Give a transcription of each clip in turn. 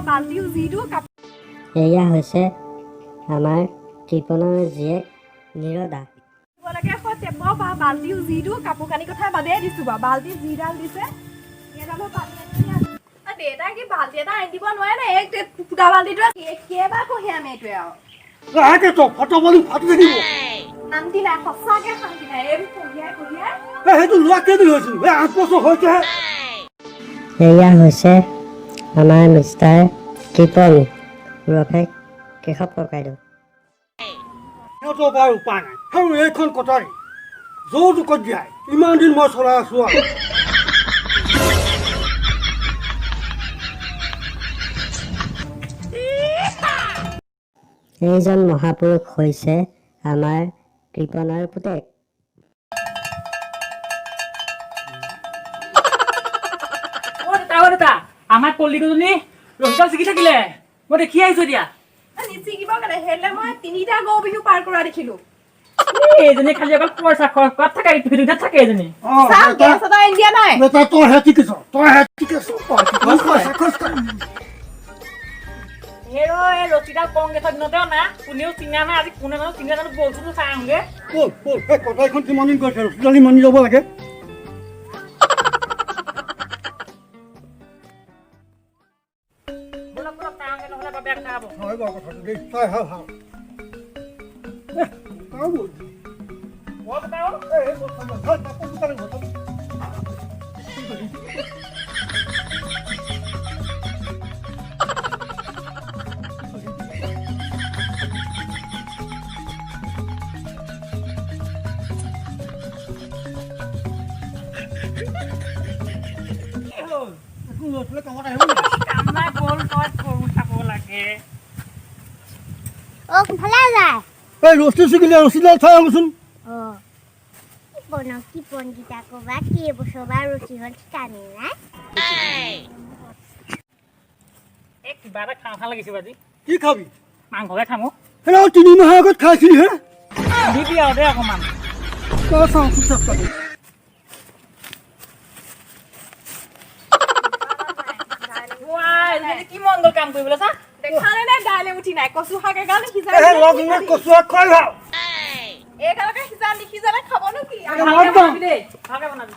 বাল্টিও যিটো এয়া হৈছে আমাৰ কৃপণৰ জীয়েক নিৰদা। লাগে টেপ বাল্টিও যিটো কাপোৰ কানি কথা বাদেই দিছো বাৰু বাল্টি যিডাল দিছে সেইডালো পানী আনি দেউতাই কি বাল্টি এটা আনি দিব নোৱাৰে নে এই ফুটা বাল্টিটো কেইবাৰ কঢ়িয়াম এইটোৱে আৰু ফটো বলি ফটো দেখিব শান্তি নাই সঁচাকে শান্তি নাই এইবোৰ কঢ়িয়াই কঢ়িয়াই সেইটো লোৱা কেইদিন হৈছিল 8 বছৰ হৈছেহে। এয়া হৈছে আমাৰ মিষ্টাৰ কৃপন ৰফেক কেশৱ ককাইদেউ। সিহঁতৰ বাৰু উপায় নাই আৰু এইখন কটাৰী যৌতুকত দিয়াই ইমান দিন মই চলাই আছো আৰু এইজন মহাপুৰুষ হৈছে আমাৰ কৃপণৰ পুতেক। আমাৰ কলিকজনী ৰহিতা চিকি থাকিলে মই দেখি আহিছো এতিয়া নিচিকিব কাৰণে হেলে মই 3টা গৌ বিহু পাৰ কৰা দেখিলো এইজনী খালি অকল পইচা খৰচ কৰাত থাকে ভিতৰত থাকে এইজনী চাম গেছ এটা ইণ্ডিয়া নাই বেটা তই হেতি কিছ হেৰ এই ৰচিডাল কংগ্ৰেছৰ দিনতেও না কোনেও চিনা নাই আজি কোনে মানুহ চিনা জানো বলছোতো চাই আহোগে বল সেই কটাৰীখন কিমান দিন কৰিছে ৰচিদালি মানি যাব লাগে বলক বলক চাই আহোগে নহ'লে বাপে কথা হ'ব হয় বাৰু কথাটো দেই চাই ভাল ভাল কোনফালে যায় এই ৰচি চিকিলে ৰচিডাল চাই আহোচোন কি পনকেইটা ক'বা কেইবছৰ বা ৰচিহঁত কানি নাই কিবা এটা খাওঁ খাওঁ লাগিছে আজি কি খাবি মাংসকে খামো হেৰা 3 মাহৰ আগত খাইছিলি হে দিবি আৰু দে অকণমান তই চাওঁচোন চেষ্টা কৰি কি মন গ'ল কাম কৰিবলৈ চা দেখালে নাই দাইলে উঠি নাই কচু শাক এগাল সিজাই কচু শাক খুৱাই ভাল এইগালকে সিজাই নিসিজালে খাবনো কি ভালকে বনাবি দেই ভালকে বনাবি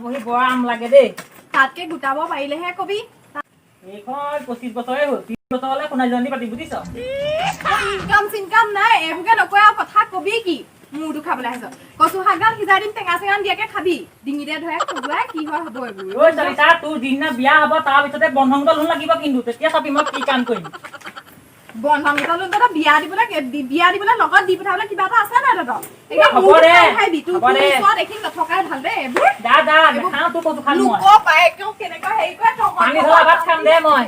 বহি বৰ আম লাগে দেই তাতকে গোটাব পাৰিলেহে কবি এইখন 25 বছৰে হ'ল 30 বছৰ হ'লে সোণালী পাতি বুজিছ ইনকাম চিনকাম নাই এইবোৰকে নকয় আৰু কথা কবি কি মূৰটো খাবলৈ আহিছ কচু শাকগাল সিজাই দিম টেঙা চেঙা দিয়াকে খাবি ডিঙিতে ধৰে খজুৱাই কি হয় হ'ব এইবোৰ ঐ চলিতা তোৰ দিনা বিয়া হ'ব তাৰ পিছতে বন্ধনগত লোন লাগিব কিন্তু তেতিয়া চাবি মই কি কাম কৰিম বন্ধনগত লোন তই বিয়া দিবলৈ লগত দি পঠাবলৈ কিবা এটা আছে নাই তহঁতৰ হ'ব দে হ'ব দে দেখি নথকাই ভাল দেই এইবোৰ দা দা খাওঁ তোৰ কচু খাম মই লোক পায় কেনেকুৱা হেৰি কৰে পানী ঢলা ভাত খাম দে মই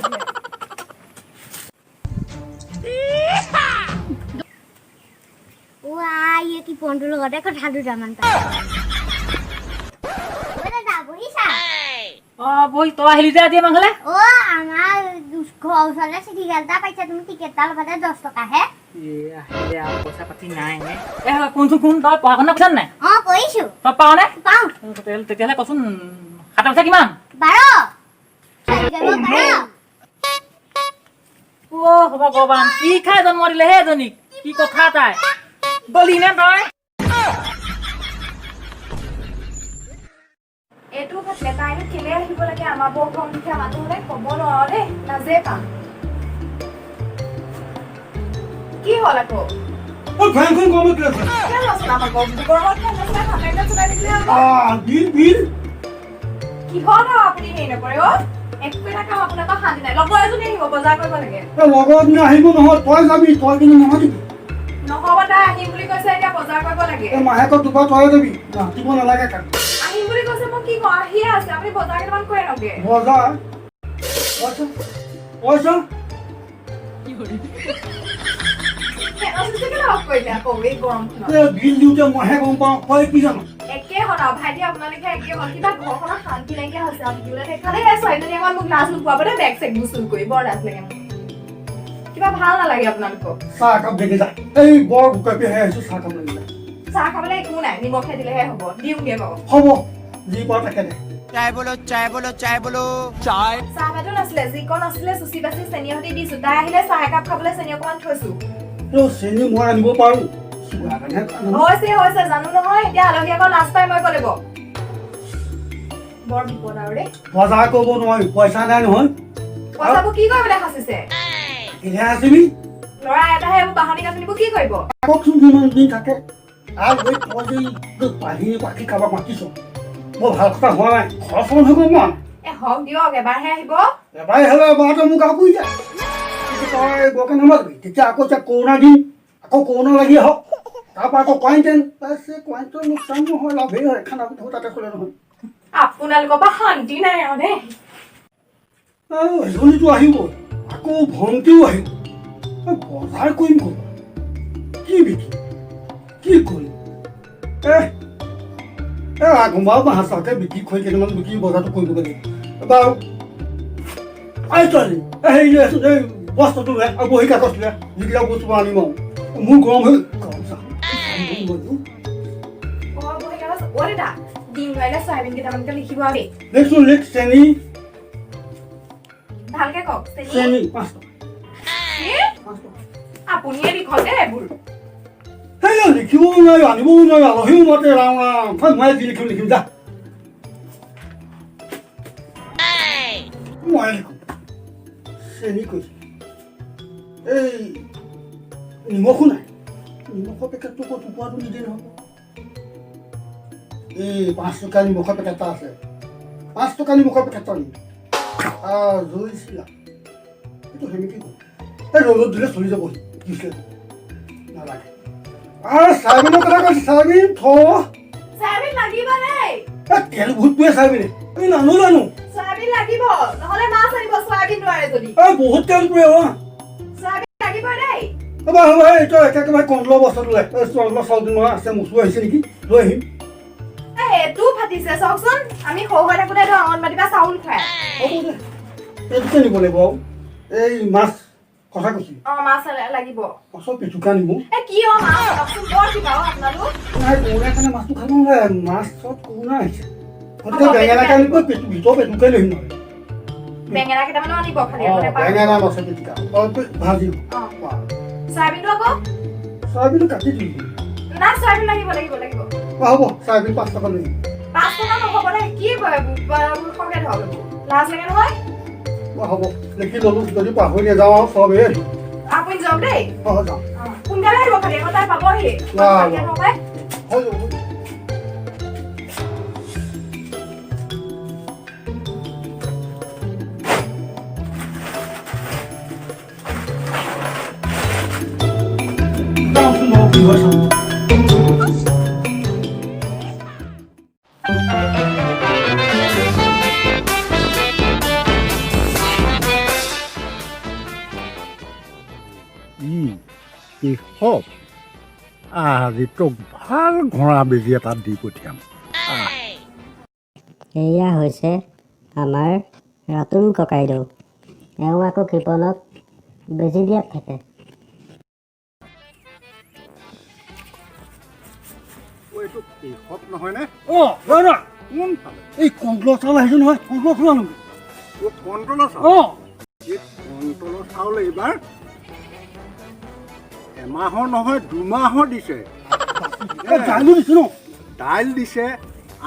ইয়ে কি পনটোৰ লগতে কথা দুটামান পাই বহিছা বহি তই আহিলি যে আজি মাংসলে আমাৰ ঘৰৰ ওচৰতে চিঠি এটা পাইছা তুমি টিকেট এটা ল'বা 10 টকাহে পইচা পাতি নাই নে কোনচোন কোন তই পঢ়া শুনা কৰিছ নাই কৰিছো তই পাৱ নে পাওঁ তেতিয়াহ'লে কচোন খাতা পইচা কিমান 12 ভগৱান কি খাই জন্ম দিলে হে এজনীক কি কথা তাই বলি নে তই এইটো লেটাইনো কেলে আহিব লাগে আমাৰ বৰ কম দুখীয়া মানুহ হ'লে ক'ব নোৱাৰো দেই নাজে পাম কি হ'ল আকৌ ফেনখন গৰমত কি আছে কেলে নচলাম আকৌ গৰমত ফেন নচলাই ঠাণ্ডা চলাই থাকিলে বিল কিহৰ বাৰু আপুনি হেৰি নকৰে একো এটা কাম আপোনাৰ পৰা শান্তি নাই লগৰ এজনী আহিব বজাৰ কৰিব লাগে লগত আহিব নহয় তই যাবি তই কিন্তু নহদিবি নহ'ব তাই আহিম বুলি কৈছে এতিয়া বজাৰ কৰিব লাগে মাহেকত দুবাৰ তই যাবি ৰাতিব নালাগে কাম আহিম বুলি কৈছে মই কি কওঁ আহিয়ে আছে আপুনি বজাৰ কেইটামান কৰি আনকগে বজাৰ পইচা বিল দিওঁতে মইহে গম পাওঁ তই কি জানো একে হ'ল আৰু ভাইটি আপোনালোকে একে হ'ল কিবা ঘৰখনত শান্তি নাইকিয়া হৈছে আৰু থাকিবলৈ সেইকাৰণে ছোৱালীজনী এখন মোক লাজ নোপোৱাব দেই বেগ চেগ গুচুল কৰি বৰ লাজ লাগে মোক কিবা ভাল নালাগে আপোনালোকক চাহ কাপ দেখি যায় এই বৰ ভোকাপি আহি আছো চাহ কাপ লাগি যায় চাহ খাবলৈ একো নাই নিমখে দিলেহে হ'ব দিওঁগে বাৰু হ'ব যি পাওঁ তাকে দে चाय बोलो चाय बोलो चाय बोलो चाय চাহ ভাতো নাছিলে যিকণ আছিলে চুচি বাচি চেনি সৈতে দিছো তাই আহিলে চাহ একাপ খাবলৈ চেনি অকণমান থৈছো চেনি মই আনিব পাৰোঁ হৈছে জানো নহয় এতিয়া আলহী আকৌ লাষ্ট টাইম মই কৰিব বৰ বিপদ আৰু দেই বজাৰ কৰিব নোৱাৰি পইচা নাই নহয় পইচাবোৰ কি কৰিবলৈ সাঁচিছে এনে আছিবি ল'ৰা এটাহে এইবোৰ বাহানি কাঠনিবোৰ কি কৰিব কওকচোন যিমান দিন থাকে আৰু এই তই যে পাহি পাখি কাৰোবাক মাতিছ মই ভাল কথা হোৱা নাই খৰচ নহ'ব মই হওক দিয়ক এবাৰহে আহিব এবাৰ হ'লে এবাৰতে মোক আকৌ পৰি যায় তই বৰকে নামাতিবি তেতিয়া আকৌ এতিয়া কৰোণা দিন আকৌ কৰোণা লাগি আহক তাৰপৰা আকৌ কোৱাৰেণ্টাইন কোৱাৰেণ্টাইন লোকচান নহয় লাভেই হয় খানা পিঠাও তাতে খোলে নহয় আপোনালোকৰ পৰা শান্তি নাই আৰু দেই এজনীটো আহিব আকৌ ভণ্টিও আহিব বজাৰ কৰিম ক'ত কি বিকিম কি কৰিম আগমবাও মাছকে বিক্ৰী কৰি কেইটামান বিক্ৰী বজাৰটো কৰিব লাগে বাৰু ছোৱালী হেৰি লৈ আছো এই বস্তুটো লৈ আৰু বহি কাগজ লৈ যিকেইটা বস্তু আনিম আৰু মোৰ গৰম হৈ দিন নোৱাৰিলে চয়াবিন কেইটামানকে লিখিব আমি দেখোন লিখ চেনি ভালকে কওক চেনি 5 টকা আপুনিয়ে লিখক দেই এইবোৰ সেই লিখিবও নোৱাৰি আনিবও নোৱাৰি আলহীও মাতে ৰাম ৰাম মই যি লিখিম যা মই লিখোঁ চেনি কৈছে এই নিমখো নাই নিমখৰ পেকেটটো ক'ত টুকুৰাটো নিদিয়ে নহ'ব এই 5 টকা নিমখৰ পেকেট এটা আছে 5 টকা নিমখৰ পেকেটটা নি জইছিলা এইটো সেনেকৈ কৰোঁ এই ৰ'দত দিলে চলি যাবহি দিছিলে নালাগে চাবিনৰ কথা কৈছে চাবিন চয়াবিন লাগিব দেই তেল বহুত পুৱে চাবিনে এই নানো চয়াবিন লাগিব নহ'লে মাছ আনিব চয়াবিন নোৱাৰে যদি বহুত তেল পুৱে চয়াবিন লাগিব দেই হ'ব এইটো একেবাৰে কণ্ট্ৰলৰ বস্তুটো লৈ চাউল আছে মচুৰ আহিছে নেকি লৈ আহিম এইটো ফাটিছে চাওকচোন আমি সৰু হৈ থাকোঁতে অংগনবাড়ীৰ পৰা চাউল খুৱাই হ'ব দে এইটোকে নিব লাগিব এই মাছ কথা কৈছিল মাছ লাগিব মাছৰ পিটুকা নিব কি মাছ বৰ কিবা আপোনালোক নাই কৰোণাৰ কাৰণে মাছটো খাব নোৱাৰে মাছত কৰোণা আহিছে গতিকে বেঙেনাকে আনিব ভিতৰ পেটুকাই লৈ আহিম নহয় বেঙেনা কেইটামানো আনিব খালি বেঙেনা মাছৰ পিটিকা ভাজি চয়াবিনটো আকৌ চয়াবিনটো কাটি দিবি না চয়াবিন লাগিব হ'ব চয়াবিন 5 টকা লৈ 5 টকা নহ'ব দে কি মূৰ্খকে ধৰক লাজ লাগে নহয় হ'ব লিখি ল'লো যদি পাহৰি নাযাওঁ আৰু চবেই আপুনি যাওক দেই যাওঁ সোনকালে আহিব খালি আকৌ তাই পাবহি হৈ যাব আজি তোক ভাল ঘোঁৰা বেজী এটা দি পঠিয়াম এয়া হৈছে আমাৰ ৰাতুল ককাইদেউ এওঁ আকৌ কৃপণক বেজী দিয়াত থাকে এইটো কেশৱ নহয়নে দাদা কোনফালে এই কণ্ট্ৰলৰ চাউল আহিছে নহয় কণ্ট্ৰলৰ চাউল আনোগৈ কণ্ট্ৰলৰ চাউল এই কণ্ট্ৰলৰ চাউল এইবাৰ এমাহৰ নহয় 2 মাহৰ দিছে দাইলো দিছে ন দাইল দিছে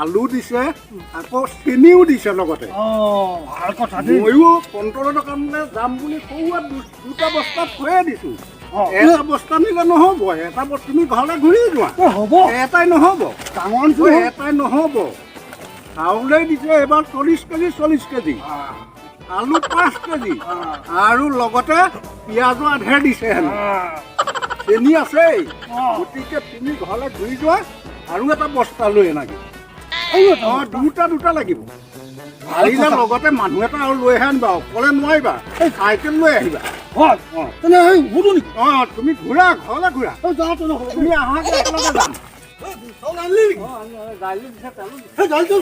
আলু দিছে আকৌ চেনিও দিছে লগতে ভাল কথা দেই ময়ো কণ্ট্ৰলৰ দোকানলৈ যাম বুলি সৌৱা 2টা বস্তাত থৈয়ে দিছোঁ এটা বস্তা নিলে নহ'ব এটা বস্তু তুমি ঘৰলৈ ঘূৰি যোৱা হ'ব এটাই নহ'ব ডাঙৰ এটাই নহ'ব চাউলেই দিছে এইবাৰ 40 কেজি আলু 5 কেজি আৰু লগতে পিঁয়াজো আধেৰ দিছে হেনো চেনি আছেই গতিকে তুমি ঘৰলৈ ঘূৰি যোৱা আৰু এটা বস্তা লৈ আনাগৈ দুটা লাগিব পাৰিলে লগতে মানুহ এটা আৰু লৈ আহে আনিবা অকলে নোৱাৰিবা চাইকেল লৈ আহিবা তুমি ঘূৰা ঘৰলৈ ঘূৰা তুমি আহাকে একেলগে যাম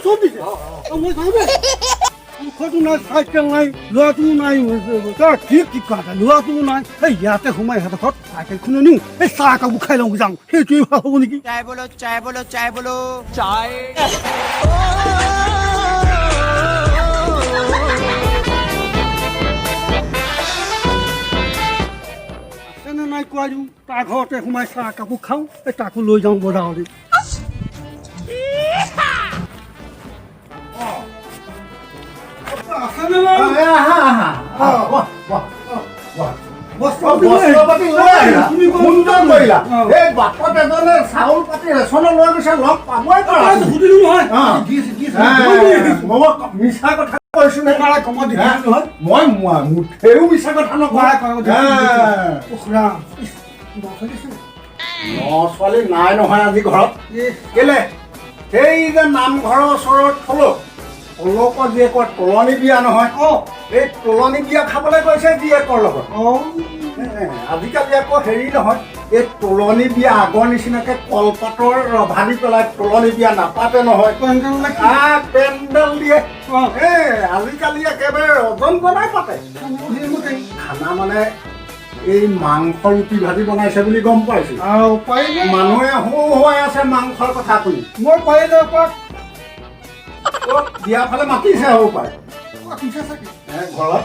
চব দিছে মুখতো নাই চাইকেল নাই ল'ৰাটোও নাই তাৰ কি কথা ল'ৰাটোও নাই এই ইয়াতে সোমাই সিহঁতৰ ঘৰত চাইকেলখনো নিওঁ এই চাহ একাপো খাই লওঁ যাওঁ সেইটোৱে ভাল হ'ব নেকি चाय बोलो चाय बोलो चाय बोलो चाय আছেনে নাই কোৱা দিওঁ তাৰ ঘৰতে সোমাই চাহ একাপো খাওঁ এই তাকো লৈ যাওঁ বজাৰলৈ আছেনে নাই বস্ত্ৰপাতি লৈ আহিলা সুন্দৰ কৰিলা এই বাটত এজনে চাউল পাতি ৰেচনৰ লৈ গৈছে লগ পাবই পাৰা সুধিলো নহয় মই মিছা কথা কৈছো নে মই মুঠেও মিছা কথা নকওঁ ছোৱালী নাই নহয় আজি ঘৰত কেলে সেই যে নামঘৰৰ ওচৰত অলপত জীয়েকৰ তোলনি বিয়া নহয় এই তোলনি বিয়া খাবলৈ গৈছে জীয়েকৰ লগত আজিকালি আকৌ হেৰি নহয় এই তোলনি বিয়া আগৰ নিচিনাকে কলপাতৰ ৰভা দি পেলাই তোলনি বিয়া নাপাতে নহয় পেণ্ডেল দিয়ে আজিকালি একেবাৰে ৰজন বনাই পাতে খানা মানে এই মাংস ৰুটি ভাজি বনাইছে বুলি গম পাইছো মানুহে হৈ আছে মাংসৰ কথা শুনি মই পাৰিলে বিয়া ফালে মাতিছে হ'ব পাৰে ঘৰত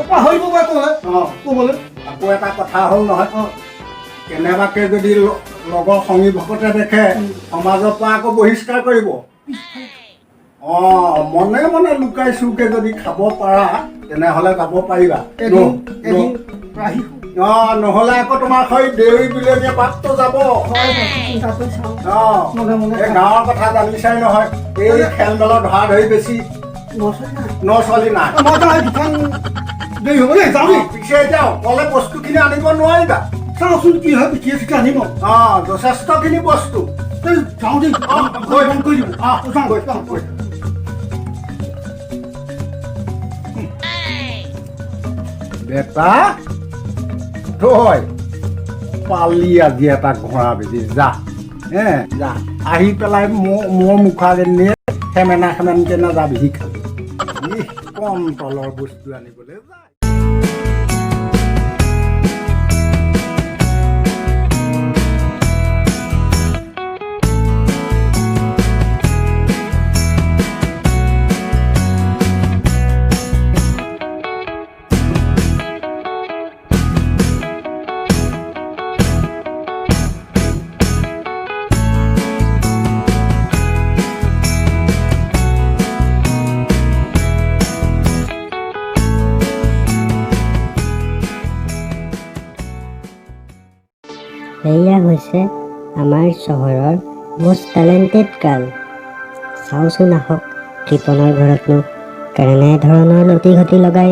পাহৰিব ক'বলৈ আকৌ এটা কথা হ'ল নহয় কেনেবাকে যদি লগৰ সংগী ভকতে দেখে সমাজৰ পৰা আকৌ বহিষ্কাৰ কৰিব মনে মনে লুকাই চুকে যদি খাব পাৰা তেনেহ'লে যাব পাৰিবা নহ'লে আকৌ তোমাৰ হৈ দেউৰী বিলনীয়া পাতটো যাব এই গাঁৱৰ কথা জানিছাই নহয় এই খেল মেলৰ ধৰা ধৰি বেছি ছোৱালী নাই পিছে এতিয়া অকলে বস্তুখিনি আনিব নোৱাৰিবা চাওঁচোন কি হয় পিঠিয়ে চিঠি আনিব যথেষ্টখিনি বস্তু যাওঁ দেই কৰি দিব বেটা তই পালি আজি এটা ঘোঁৰা বেজি যা যা আহি পেলাই মোৰ মুখাৰে সেমেনকে নাযাবি সি খাবি কম তলৰ বস্তু আনিবলৈ যায় এয়া হৈছে আমাৰ চহৰৰ মষ্ট টেলেণ্টেড গাৰ্ল চাওঁচোন আহক কৃপণৰ ঘৰতনো কেনেধৰণৰ লটি ঘটি লগাই